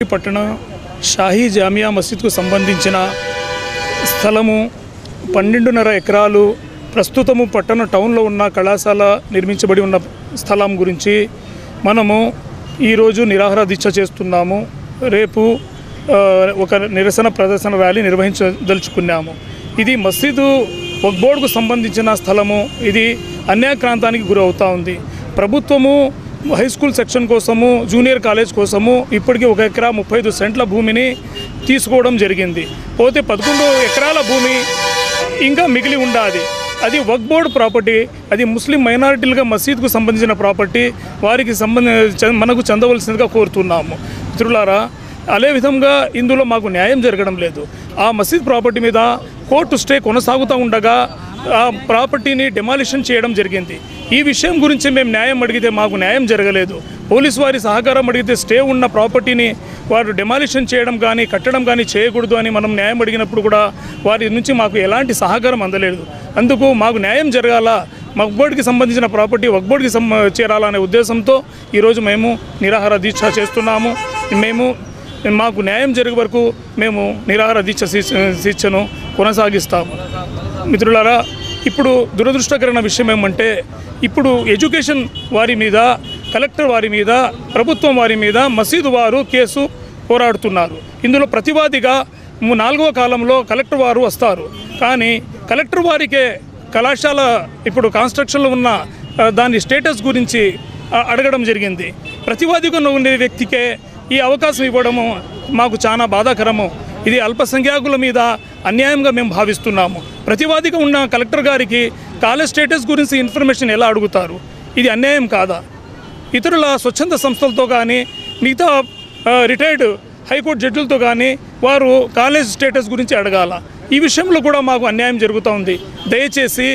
పట్టణ షాహీ జామియా మసీద్కు సంబంధించిన స్థలము 12.5 ఎకరాలు ప్రస్తుతము పట్టణ టౌన్లో ఉన్న కళాశాల నిర్మించబడి ఉన్న స్థలం గురించి మనము ఈరోజు నిరాహార దీక్ష చేస్తున్నాము. రేపు ఒక నిరసన ప్రదర్శన ర్యాలీ నిర్వహించదలుచుకున్నాము. ఇది మసీదు వక్ఫ్ బోర్డుకు సంబంధించిన స్థలము. ఇది అన్యాక్రాంతానికి గురవుతూ ఉంది. ప్రభుత్వము హై స్కూల్ సెక్షన్ కోసము, జూనియర్ కాలేజ్ కోసము ఇప్పటికీ 1 ఎకరా 35 సెంట్ల భూమిని తీసుకోవడం జరిగింది. పోతే 11 ఎకరాల భూమి ఇంకా మిగిలి ఉండాలి. అది వక్ఫ్ బోర్డు ప్రాపర్టీ. అది ముస్లిం మైనారిటీలుగా మసీద్కు సంబంధించిన ప్రాపర్టీ. వారికి మనకు చెందవలసిందిగా కోరుతున్నాము. మిత్రులారా, అదే విధంగా ఇందులో మాకు న్యాయం జరగడం లేదు. ఆ మసీద్ ప్రాపర్టీ మీద కోర్టు స్టే కొనసాగుతూ ఉండగా ఆ ప్రాపర్టీని డెమాలిషన్ చేయడం జరిగింది. ఈ విషయం గురించి మేము న్యాయం అడిగితే మాకు న్యాయం జరగలేదు. పోలీసు వారి సహకారం అడిగితే స్టే ఉన్న ప్రాపర్టీని వారు డెమాలిషన్ చేయడం కానీ కట్టడం కానీ చేయకూడదు అని మనం న్యాయం అడిగినప్పుడు కూడా వారి నుంచి మాకు ఎలాంటి సహకారం అందలేదు. అందుకు మాకు న్యాయం జరగాల, వక్ఫ్ బోర్డుకి సంబంధించిన ప్రాపర్టీ వక్ఫ్ బోర్డుకి చేరాలనే ఉద్దేశంతో ఈరోజు మేము నిరాహార దీక్ష చేస్తున్నాము. మాకు న్యాయం జరిగే వరకు మేము నిరాహార దీక్షను కొనసాగిస్తాము. మిత్రులారా, ఇప్పుడు దురదృష్టకరమైన విషయం ఏమంటే, ఇప్పుడు ఎడ్యుకేషన్ వారి మీద, కలెక్టర్ వారి మీద, ప్రభుత్వం వారి మీద మసీదు వారు కేసు పోరాడుతున్నారు. ఇందులో ప్రతివాదిగా 4వ కాలంలో కలెక్టర్ వారు వస్తారు. కానీ కలెక్టర్ వారికే కళాశాల ఇప్పుడు కన్స్ట్రక్షన్లో ఉన్న దాని స్టేటస్ గురించి అడగడం జరిగింది. ప్రతివాదిగా ఉండే వ్యక్తికే ఈ అవకాశం ఇవ్వడము మాకు చాలా బాధాకరము. ఇది అల్పసంఖ్యాకుల మీద అన్యాయంగా మేము భావిస్తున్నాము. ప్రతివాదిగా ఉన్న కలెక్టర్ గారికి కాలేజ్ స్టేటస్ గురించి ఇన్ఫర్మేషన్ ఎలా అడుగుతారు? ఇది అన్యాయం కాదా? ఇతరుల స్వచ్ఛంద సంస్థలతో కానీ, మిగతా రిటైర్డ్ హైకోర్టు జడ్జిలతో కానీ వారు కాలేజ్ స్టేటస్ గురించి అడగాల. ఈ విషయంలో కూడా మాకు అన్యాయం జరుగుతూ ఉంది. దయచేసి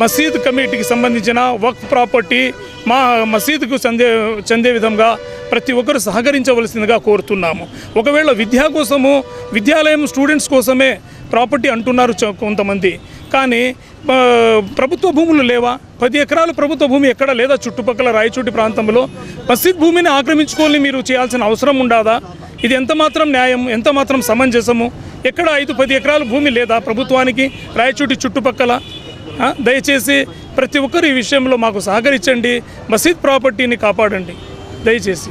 మసీద్ కమిటీకి సంబంధించిన వక్ఫ్ ప్రాపర్టీ మా మసీదుకు చెందే విధంగా ప్రతి ఒక్కరు సహకరించవలసిందిగా కోరుతున్నాము. ఒకవేళ విద్యా కోసము, విద్యాలయం స్టూడెంట్స్ కోసమే ప్రాపర్టీ అంటున్నారు కొంతమంది. కానీ ప్రభుత్వ భూములు లేవా? 10 ఎకరాలు ప్రభుత్వ భూమి ఎక్కడ లేదా? చుట్టుపక్కల రాయచోటి ప్రాంతంలో మసీద్ భూమిని ఆక్రమించుకొని మీరు చేయాల్సిన అవసరం ఉండదా? ఇది ఎంత మాత్రం న్యాయం, ఎంత మాత్రం సమంజసము? ఎక్కడ 5-10 ఎకరాల భూమి లేదా ప్రభుత్వానికి రాయచోటి చుట్టుపక్కల? దయచేసి ప్రతి ఒక్కరు ఈ విషయంలో మాకు సహకరించండి. మసీద్ ప్రాపర్టీని కాపాడండి దయచేసి.